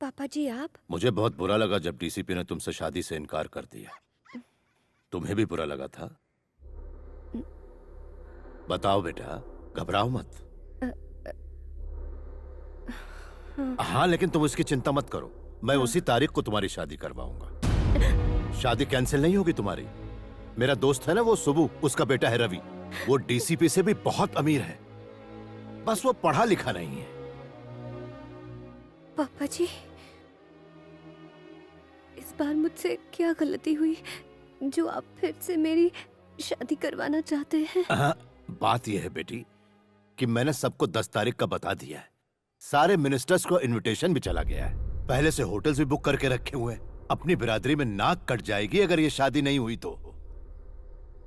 पापा जी आप? मुझे बहुत बुरा लगा जब डीसीपी ने तुमसे शादी से इनकार कर दिया। तुम्हें भी बुरा लगा था? बताओ बेटा, घबराओ मत। हाँ, लेकिन तुम उसकी चिंता मत करो। मैं उसी तारीख को तुम्हारी शादी करवाऊंगा। शादी कैंसिल नहीं होगी तुम्हारी। मेरा दोस्त है ना वो सुबू, उसका बेटा है रवि। वो डीसीपी से भी बहुत अमीर है, बस वो पढ़ा लिखा नहीं है। पापा जी, इस बार मुझसे क्या गलती हुई जो आप फिर से मेरी शादी करवाना चाहते हैं? बात यह है बेटी कि मैंने सबको 10 तारीख का बता दिया है। सारे मिनिस्टर्स को इनविटेशन भी चला गया है। पहले से होटल्स भी बुक करके रखे हुए हैं। अपनी बिरादरी में नाक कट जाएगी अगर ये शादी नहीं हुई तो।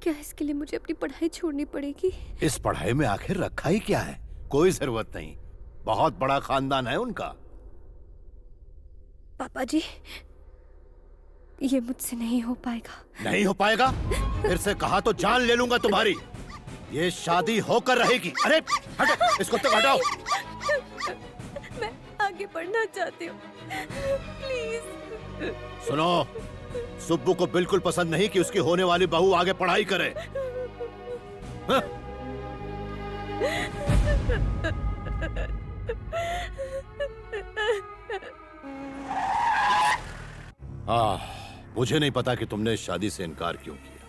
क्या इसके लिए मुझे अपनी पढ़ाई छोड़नी पड़ेगी? इस पढ़ाई में आखिर रखा ही क्या है? कोई जरूरत नहीं, बहुत बड़ा खानदान है उनका। पापा जी, ये मुझसे नहीं हो पाएगा। नहीं हो पाएगा? फिर से कहा तो जान ले लूंगा तुम्हारी। ये शादी होकर रहेगी। अरे हटो, इसको तो हटाओ। मैं आगे बढ़ना चाहती हूँ, प्लीज। सुनो, सुब्बू को बिल्कुल पसंद नहीं कि उसकी होने वाली बहू आगे पढ़ाई करे। हाँ? मुझे नहीं पता कि तुमने इस शादी से इनकार क्यों किया।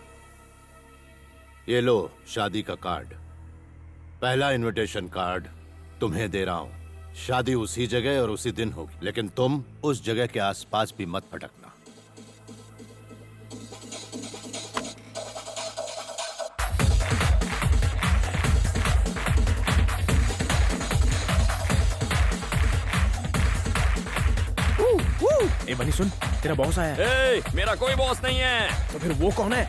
ये लो शादी का कार्ड, पहला इनविटेशन कार्ड तुम्हें दे रहा हूं। शादी उसी जगह और उसी दिन होगी, लेकिन तुम उस जगह के आसपास भी मत भटकना। ए बनी सुन, तेरा बॉस आया है। ए, मेरा कोई बॉस नहीं है। तो फिर वो कौन है?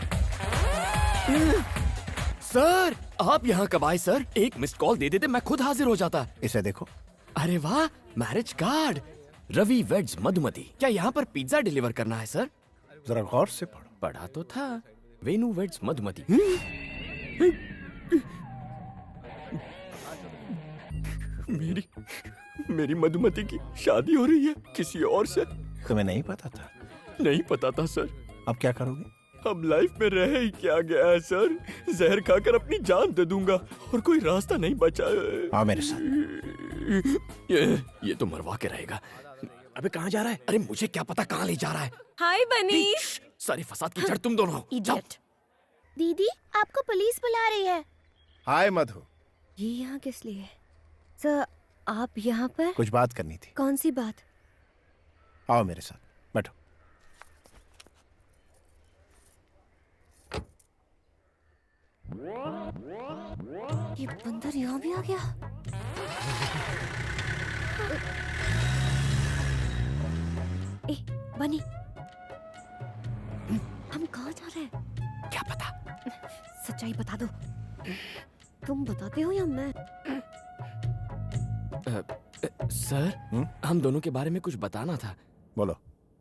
सर, आप यहाँ कब आए सर? एक मिस्ड कॉल दे देते मैं खुद हाजिर हो जाता। इसे देखो। अरे वाह, marriage card. Ravi weds Madhumati. क्या यहाँ पर पिज्जा डिलीवर करना है सर? जरा गौर से पढ़ो। पढ़ा तो था, वेनु वेड्स मधुमती। मेरी मधुमती की शादी हो रही है किसी और से। तुम्हें नहीं पता था? नहीं पता था सर। अब क्या करोगे? अब लाइफ में रह ही क्या गया है सर? जहर खाकर अपनी जान दे दूंगा और कोई रास्ता नहीं बचा। आओ मेरे साथ। ये तो मरवा के रहेगा। अबे कहाँ जा रहा है? अरे मुझे क्या पता कहाँ ले जा रहा है। हाय बनी। सारी फसाद की जड़ तुम दोनों हो। जाओ। दीदी, आपको पुलिस बुला रही है। हाय मधु। ये यहाँ किस लिए? सर, आप यहाँ पर? कुछ बात करनी थी। कौन सी बात? आओ मेरे साथ, बैठो। ये बंदर यहाँ भी आ गया। ए, बनी, हम कहाँ जा रहे हैं? क्या पता? सच्चाई बता दो। तुम बताते हो या मैं? सर, हम दोनों के बारे में कुछ बताना था। बोलो।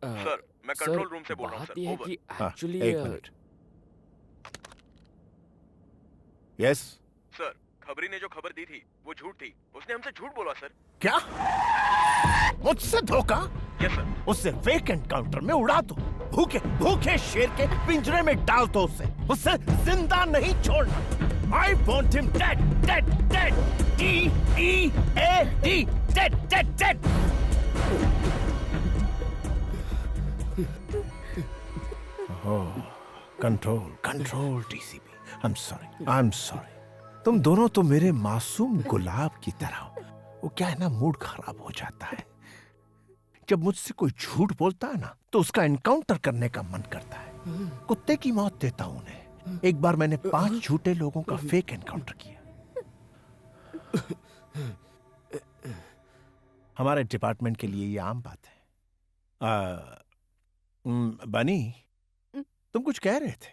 सर, मैं कंट्रोल रूम से बोल रहा हूँ बात सर। ये है ओवर। कि हाँ, एक्चुअली एक मिनट। यस। सर, खबरी ने जो खबर दी थी वो झूठ थी। उसने हमसे झूठ बोला सर। क्या? मुझसे धोखा? Yes sir. उससे फेक एनकाउंटर में उड़ा दो। भूखे भूखे शेर के पिंजरे में डाल दो उसे जिंदा नहीं छोड़ना। I want him dead, dead, dead. D-E-A-D, dead, dead, dead. Control control DCP. I'm sorry. तुम दोनों तो मेरे मासूम गुलाब की तरह हो। वो क्या है ना, मूड खराब हो जाता है जब मुझसे कोई झूठ बोलता है ना, तो उसका एनकाउंटर करने का मन करता है। कुत्ते की मौत देता हूं उन्हें। एक बार मैंने 5 झूठे लोगों का फेक एनकाउंटर किया। हमारे डिपार्टमेंट के लिए ये आम बात है। बनी, तुम कुछ कह रहे थे?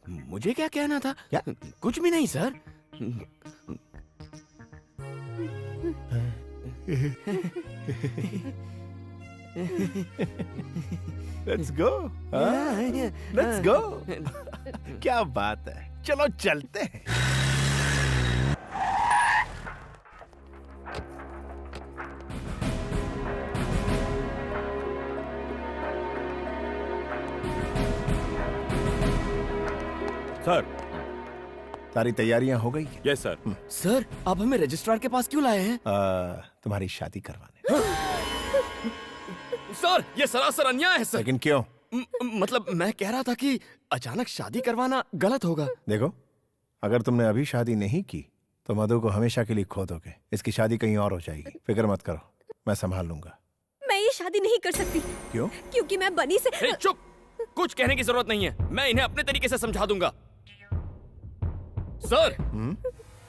मुझे क्या कहना था? क्या? कुछ भी नहीं sir. Let's go. Let's go. क्या बात है, चलो चलते हैं। सर, सारी तैयारियां हो गई हैं? Yes sir. सर, आप हमें रजिस्ट्रार के पास क्यों लाए हैं? तुम्हारी शादी करवाने। सर, ये सरासर अन्याय है सर। लेकिन क्यों? मतलब मैं कह रहा था कि अचानक शादी करवाना गलत होगा। देखो, अगर तुमने अभी शादी नहीं की तो मधु को हमेशा के लिए खो दोगे। इसकी शादी कहीं और हो जाएगी। फिक्र मत करो, मैं संभाल लूंगा। मैं ये शादी नहीं कर सकती। क्यों? क्योंकि मैं बनी से ए, चुप! कुछ कहने की जरूरत नहीं है, मैं इन्हें अपने तरीके से समझा दूंगा। सर,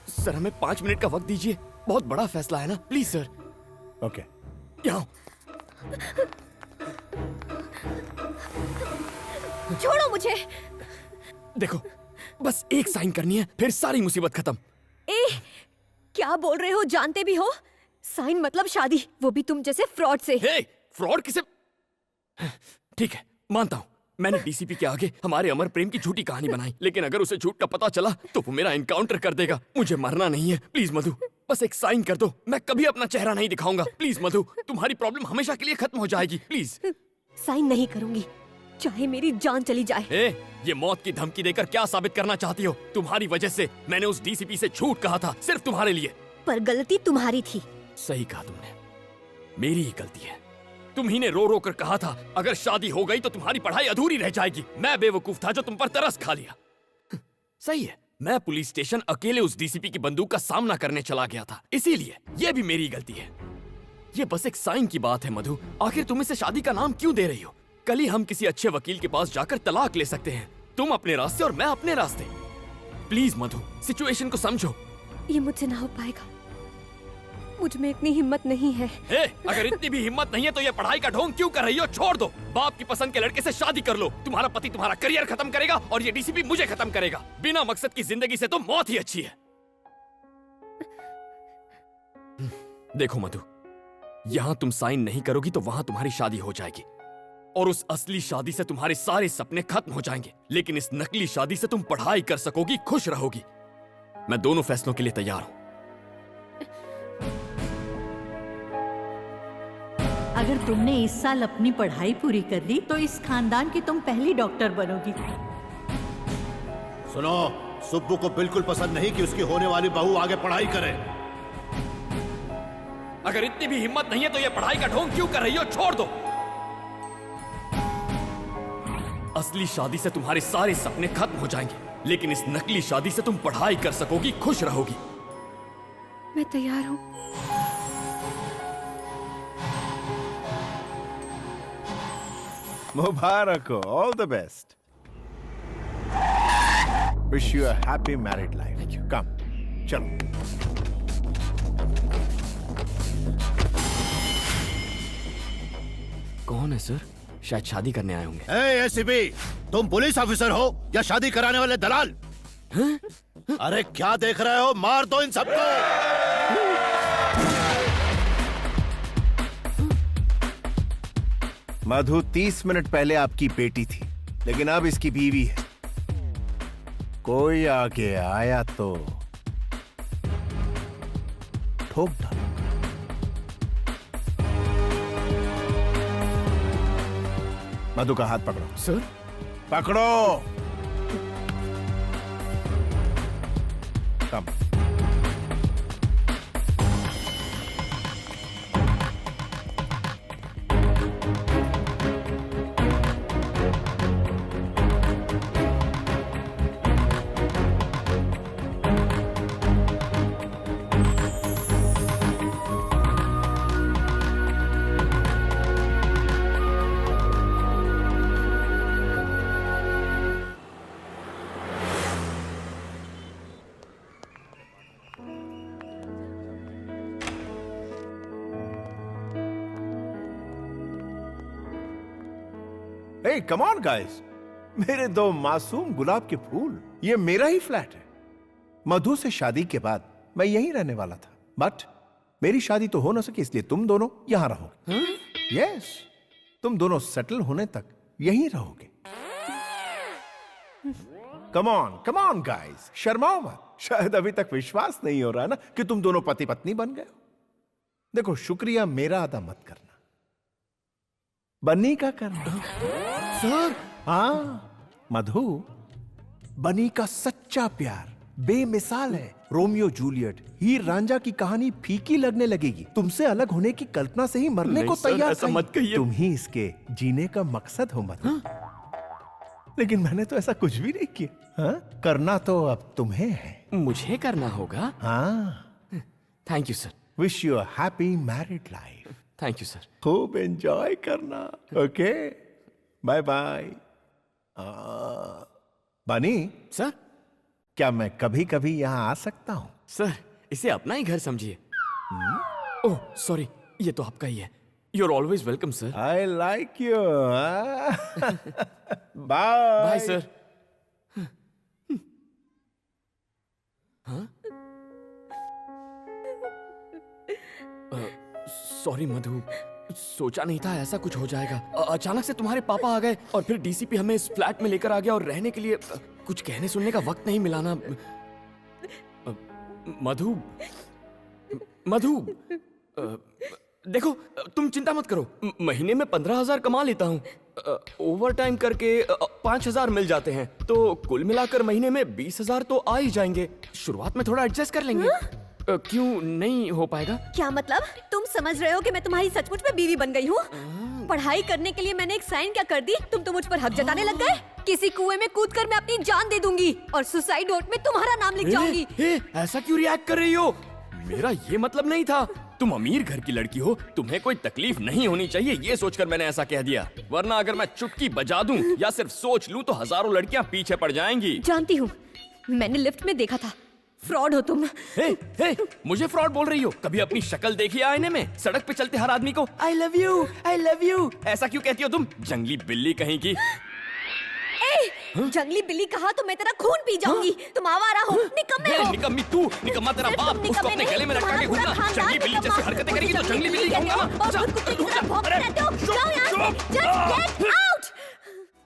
सर हमें 5 मिनट का वक्त दीजिए, बहुत बड़ा फैसला है ना, प्लीज सर। ओके। यहाँ छोड़ो मुझे। देखो, बस एक साइन करनी है, फिर सारी मुसीबत खत्म। ए, क्या बोल रहे हो? जानते भी हो साइन मतलब शादी, वो भी तुम जैसे फ्रॉड से। हे, फ्रॉड किसे? ठीक है, मानता हूँ मैंने डीसीपी के आगे हमारे अमर प्रेम की झूठी कहानी बनाई, लेकिन अगर उसे झूठ का पता चला तो वो मेरा एनकाउंटर कर देगा। मुझे मरना नहीं है, प्लीज मधु, बस एक साइन कर दो। मैं कभी अपना चेहरा नहीं दिखाऊंगा। प्लीज मधु, तुम्हारी प्रॉब्लम हमेशा के लिए खत्म हो जाएगी, प्लीज। साइन नहीं करूंगी, चाहे मेरी जान चली जाए। ये मौत की धमकी देकर क्या साबित करना चाहती हो? तुम्हारी वजह से मैंने उस डीसीपी से झूठ कहा था, सिर्फ तुम्हारे लिए। पर गलती तुम्हारी थी। सही कहा तुमने, मेरी ही गलती है। तुम ही ने रो रो कर कहा था अगर शादी हो गई तो तुम्हारी पढ़ाई अधूरी रह जाएगी। मैं बेवकूफ था जो तुम पर तरस खा लिया। सही है, मैं पुलिस स्टेशन अकेले उस डीसीपी की बंदूक का सामना करने चला गया था, इसीलिए ये भी मेरी गलती है। ये बस एक साइन की बात है मधु, आखिर तुम इसे शादी का नाम क्यों दे रही हो? कल ही हम किसी अच्छे वकील के पास जाकर तलाक ले सकते हैं, तुम अपने रास्ते और मैं अपने रास्ते। प्लीज मधु, सिचुएशन को समझो। ये मुझसे ना हो पाएगा, मुझ में इतनी हिम्मत नहीं है। अगर इतनी भी हिम्मत नहीं है तो ये पढ़ाई का ढोंग क्यों कर रही हो? छोड़ दो, बाप की पसंद के लड़के से शादी कर लो। तुम्हारा पति तुम्हारा करियर खत्म करेगा और ये डीसीपी मुझे खत्म करेगा। बिना मकसद की जिंदगी से तो मौत ही अच्छी है। देखो मधु, यहाँ तुम साइन नहीं करोगी तो वहां तुम्हारी शादी हो जाएगी और उस असली शादी से तुम्हारे सारे सपने खत्म हो जाएंगे, लेकिन इस नकली शादी से तुम पढ़ाई कर सकोगी, खुश रहोगी। मैं दोनों फैसलों के लिए तैयार हूं। अगर तुमने इस साल अपनी पढ़ाई पूरी कर ली तो इस खानदान की तुम पहली डॉक्टर बनोगी। सुनो, सुब्बू को बिल्कुल पसंद नहीं कि उसकी होने वाली बहू आगे पढ़ाई करे। अगर इतनी भी हिम्मत नहीं है तो ये पढ़ाई का ढोंग क्यों कर रही हो? छोड़ दो। असली शादी से तुम्हारे सारे सपने खत्म हो जाएंगे, लेकिन इस नकली शादी से तुम पढ़ाई कर सकोगी, खुश रहोगी। मैं तैयार हूँ। मुबारक हो, all the best. Wish you a happy married life. Thank you. Come, चलो। कौन है सर? शायद शादी करने आए होंगे। एसीपी, तुम पुलिस ऑफिसर हो या शादी कराने वाले दलाल? अरे क्या देख रहे हो? मार दो इन सबको। मधु 30 मिनट पहले आपकी बेटी थी, लेकिन अब इसकी बीवी है। कोई आगे आया तो ठोक डालो। मधु का हाथ पकड़ो। सर? पकड़ो। कम। Hey, come on guys, मेरे दो मासूम गुलाब के फूल, ये मेरा ही फ्लैट है। मधु से शादी के बाद मैं यहीं रहने वाला था, बट मेरी शादी तो हो ना सकी, इसलिए तुम दोनों यहां रहोगे। यस, तुम दोनों सेटल होने तक यहीं रहोगे। कम ऑन गाइस, शर्माओ मत। शायद अभी तक विश्वास नहीं हो रहा ना कि तुम दोनों पति पत्नी बन गए हो। देखो, शुक्रिया मेरा अदा मत करना, बन्नी का करना। सर? हाँ मधु, बनी का सच्चा प्यार बेमिसाल है। रोमियो जूलियट, हीर रांझा की कहानी फीकी लगने लगेगी। तुमसे अलग होने की कल्पना से ही मरने नहीं को सर, तैयार ऐसा था। मत कहिए। तुम ही इसके जीने का मकसद हो मधु। लेकिन मैंने तो ऐसा कुछ भी नहीं किया। हाँ? करना तो अब तुम्हें है। मुझे करना होगा। हाँ, thank you sir. Wish you a happy married life. Thank you sir. खूब एंजॉय करना। Okay, bye bye. Bunny, sir, क्या मैं कभी कभी यहाँ आ सकता हूँ? सर इसे अपना ही घर समझिए। ओह सॉरी, ये तो आपका ही है। You are always welcome sir. I like you. Bye bye sir. Sorry Madhu, सोचा नहीं था ऐसा कुछ हो जाएगा। अचानक से तुम्हारे पापा आ गए और फिर डीसीपी हमें इस फ्लैट में लेकर आ गया और रहने के लिए कुछ कहने सुनने का वक्त नहीं मिला ना। मधु, मधु, देखो तुम चिंता मत करो, महीने में 15,000 कमा लेता हूँ। ओवर टाइम करके 5,000 मिल जाते हैं, तो कुल मिलाकर महीने में 20,000 तो आ ही जाएंगे। शुरुआत में थोड़ा एडजस्ट कर लेंगे। क्यों नहीं हो पाएगा? क्या मतलब? तुम समझ रहे हो कि मैं तुम्हारी सचमुच में बीवी बन गई हूँ? पढ़ाई करने के लिए मैंने एक साइन क्या कर दी, तुम तो मुझ पर हक जताने लग गए। किसी कुएं में कूदकर मैं अपनी जान दे दूंगी और सुसाइड नोट में तुम्हारा नाम लिख जाऊंगी। ऐसा क्यों रिएक्ट कर रही हो? मेरा ये मतलब नहीं था। तुम अमीर घर की लड़की हो, तुम्हें कोई तकलीफ नहीं होनी चाहिए, ये सोचकर मैंने ऐसा कह दिया। वरना अगर मैं चुटकी बजा दूं या सिर्फ सोच लूं तो हजारों लड़कियां पीछे पड़ जाएंगी। जानती हूँ, मैंने लिफ्ट में देखा था। फ्रॉड हो तुम। हे, मुझे फ्रॉड बोल रही हो? कभी अपनी शक्ल देखी है आईने में? सड़क पे चलते हर आदमी को आई लव यू ऐसा क्यों कहती हो तुम? जंगली बिल्ली कहीं की। जंगली बिल्ली कहा तो मैं तेरा खून पी जाऊंगी। तुम आवारा हो, निकम्मे हो। निकम्मी तू, निकम्मा तेरा सिर्फ बाप, तुम उसको निकम्मे अपने गले में नहीं, लटका के तुम्हारा घूमना। पूरा जंगली बिल्ली खानदान जैसे हरकतें करेगी तो तुम जंगली बिल्ली कहते कहूंगा हो ना। और खुद कुत्ते की तरह भौंकते रहते हो। जाओ यहाँ से, just get out!